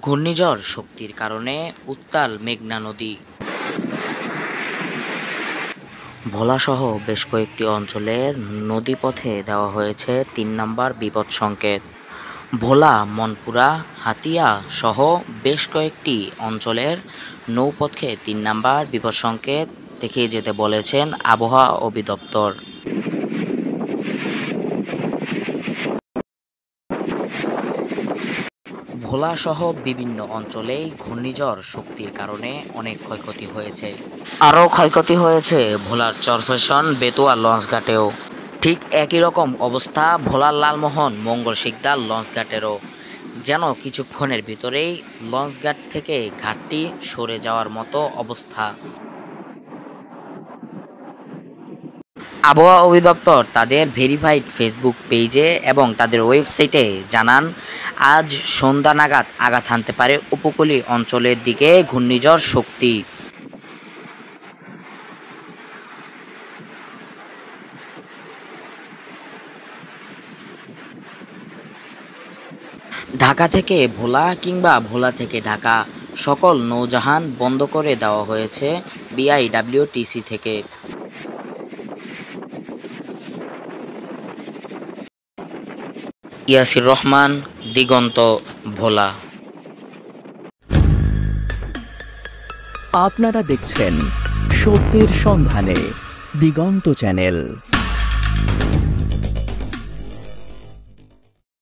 ঘূর্ণিঝড় শক্তির কারণে উত্তাল মেঘনা নদী। ভোলাসহ বেশ কয়েকটি অঞ্চলের নদীপথে দেওয়া হয়েছে ৩ নম্বর বিপদ সংকেত। ভোলা, মনপুরা, হাতিয়া সহ বেশ কয়েকটি অঞ্চলের নৌপথে ৩ নম্বর বিপদ সংকেত দেখিয়ে যেতে বলেছেন আবহাওয়া অধিদপ্তর। ভোলাসহ বিভিন্ন অঞ্চলেই ঘূর্ণিঝড় শক্তির কারণে অনেক ক্ষয়ক্ষতি হয়েছে। আরও ক্ষয়ক্ষতি হয়েছে ভোলার চরফ্যাশন বেতুয়া লঞ্চঘাটেও। ঠিক একই রকম অবস্থা ভোলার লালমোহন মঙ্গল শিকদার লঞ্চঘাটেরও। যেন কিছুক্ষণের ভিতরেই লঞ্চঘাট থেকে ঘাটটি সরে যাওয়ার মতো অবস্থা। আবহাওয়া অধিদপ্তর তাদের ভেরিফাইড ফেসবুক পেজে এবং তাদের ওয়েবসাইটে জানান, আজ সন্ধ্যা নাগাদ আঘাত হানতে পারে উপকূলীয় অঞ্চলের দিকে ঘূর্ণিঝড় শক্তি। ঢাকা থেকে ভোলা কিংবা ভোলা থেকে ঢাকা সকল নৌজাহান বন্ধ করে দেওয়া হয়েছে বিআইডব্লিউটিসি থেকে। ইয়াসির রহমান, দিগন্ত, ভোলা। আপনারা দেখছেন সত্যের সন্ধানে দিগন্ত চ্যানেল।